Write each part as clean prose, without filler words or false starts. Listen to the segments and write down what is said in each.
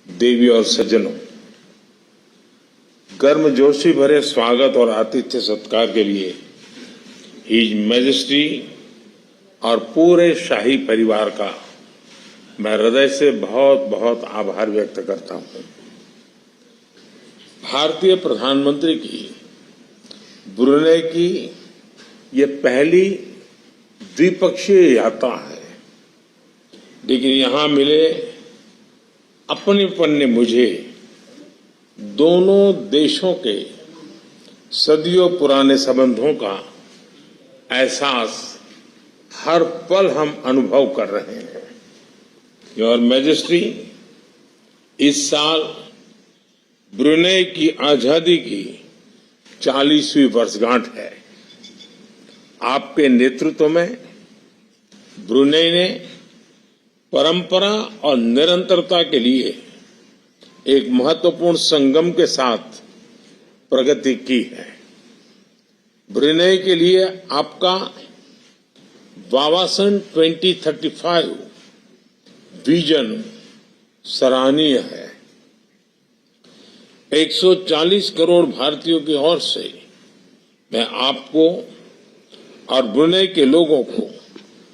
देवी और सज्जनों, गर्मजोशी भरे स्वागत और आतिथ्य सत्कार के लिए हिज मैजेस्टी और पूरे शाही परिवार का मैं हृदय से बहुत बहुत आभार व्यक्त करता हूं। भारतीय प्रधानमंत्री की ब्रुनेई की ये पहली द्विपक्षीय यात्रा है, लेकिन यहां मिले अपनेपन ने मुझे दोनों देशों के सदियों पुराने संबंधों का एहसास हर पल हम अनुभव कर रहे हैं। योर मैजेस्टी, इस साल ब्रुनेई की आजादी की 40वीं वर्षगांठ है। आपके नेतृत्व में ब्रुनेई ने परंपरा और निरंतरता के लिए एक महत्वपूर्ण संगम के साथ प्रगति की है। ब्रुनेई के लिए आपका वावासन 2035 विजन सराहनीय है। 140 करोड़ भारतीयों की ओर से मैं आपको और ब्रुनेई के लोगों को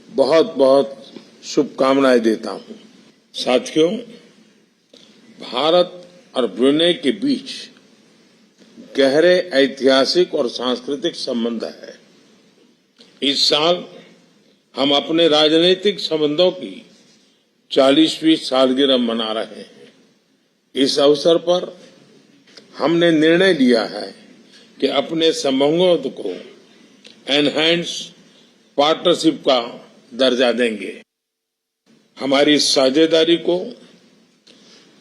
बहुत बहुत शुभकामनाएं देता हूं। साथियों, भारत और ब्रुनेई के बीच गहरे ऐतिहासिक और सांस्कृतिक संबंध है। इस साल हम अपने राजनीतिक संबंधों की 40वीं सालगिरह मना रहे हैं। इस अवसर पर हमने निर्णय लिया है कि अपने संबंधों को एनहांस पार्टनरशिप का दर्जा देंगे। हमारी साझेदारी को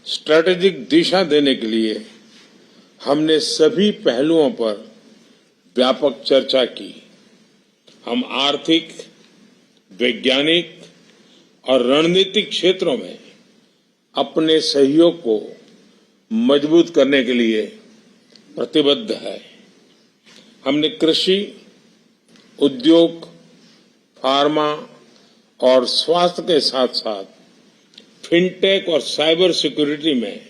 स्ट्रैटेजिक दिशा देने के लिए हमने सभी पहलुओं पर व्यापक चर्चा की। हम आर्थिक, वैज्ञानिक और रणनीतिक क्षेत्रों में अपने सहयोग को मजबूत करने के लिए प्रतिबद्ध है। हमने कृषि, उद्योग, फार्मा और स्वास्थ्य के साथ साथ फिनटेक और साइबर सिक्योरिटी में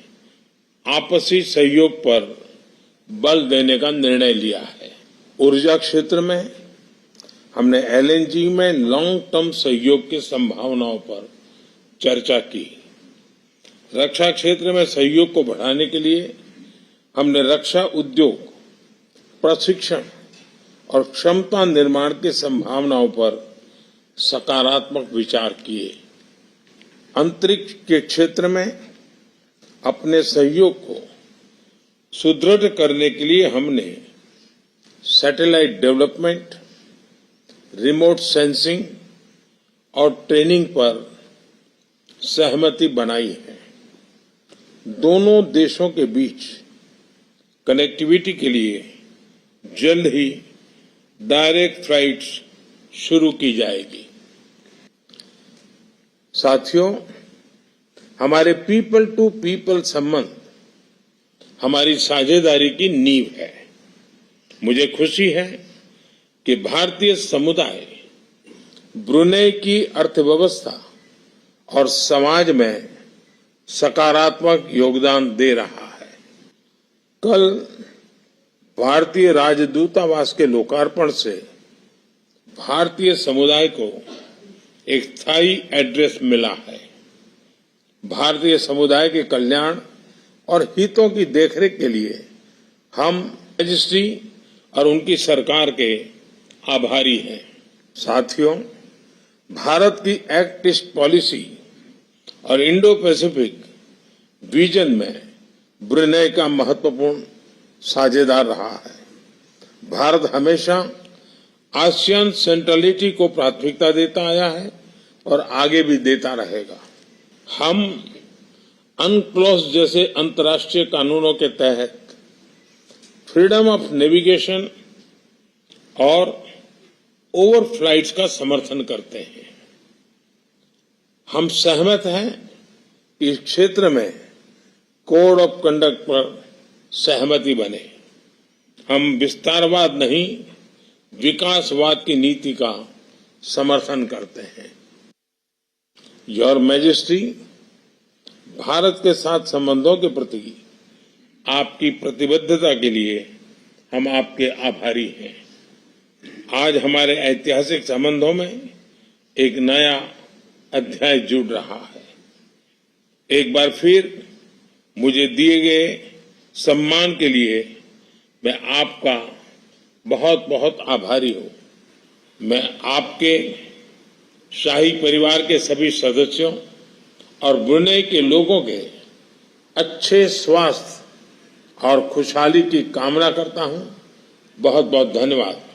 आपसी सहयोग पर बल देने का निर्णय लिया है। ऊर्जा क्षेत्र में हमने एलएनजी में लॉन्ग टर्म सहयोग की संभावनाओं पर चर्चा की। रक्षा क्षेत्र में सहयोग को बढ़ाने के लिए हमने रक्षा उद्योग, प्रशिक्षण और क्षमता निर्माण की संभावनाओं पर सकारात्मक विचार किए। अंतरिक्ष के क्षेत्र में अपने सहयोग को सुदृढ़ करने के लिए हमने सैटेलाइट डेवलपमेंट, रिमोट सेंसिंग और ट्रेनिंग पर सहमति बनाई है। दोनों देशों के बीच कनेक्टिविटी के लिए जल्द ही डायरेक्ट फ्लाइट्स शुरू की जाएगी। साथियों, हमारे पीपल टू पीपल संबंध हमारी साझेदारी की नींव है। मुझे खुशी है कि भारतीय समुदाय ब्रुनेई की अर्थव्यवस्था और समाज में सकारात्मक योगदान दे रहा है। कल भारतीय राजदूतावास के लोकार्पण से भारतीय समुदाय को एक स्थायी एड्रेस मिला है। भारतीय समुदाय के कल्याण और हितों की देखरेख के लिए हम मैजेस्टी और उनकी सरकार के आभारी हैं। साथियों, भारत की एक्ट ईस्ट पॉलिसी और इंडो पैसिफिक विजन में ब्रुनेई का महत्वपूर्ण साझेदार रहा है। भारत हमेशा आसियान सेंट्रलिटी को प्राथमिकता देता आया है और आगे भी देता रहेगा। हम अनक्लोज जैसे अंतर्राष्ट्रीय कानूनों के तहत फ्रीडम ऑफ नेविगेशन और ओवरफ्लाइट्स का समर्थन करते हैं। हम सहमत हैं कि इस क्षेत्र में कोड ऑफ कंडक्ट पर सहमति बने। हम विस्तारवाद नहीं, विकासवाद की नीति का समर्थन करते हैं। योर मैजेस्टी, भारत के साथ संबंधों के प्रति आपकी प्रतिबद्धता के लिए हम आपके आभारी हैं। आज हमारे ऐतिहासिक संबंधों में एक नया अध्याय जुड़ रहा है। एक बार फिर मुझे दिए गए सम्मान के लिए मैं आपका बहुत बहुत आभारी हूं। मैं आपके शाही परिवार के सभी सदस्यों और ब्रुनेई के लोगों के अच्छे स्वास्थ्य और खुशहाली की कामना करता हूं। बहुत बहुत धन्यवाद।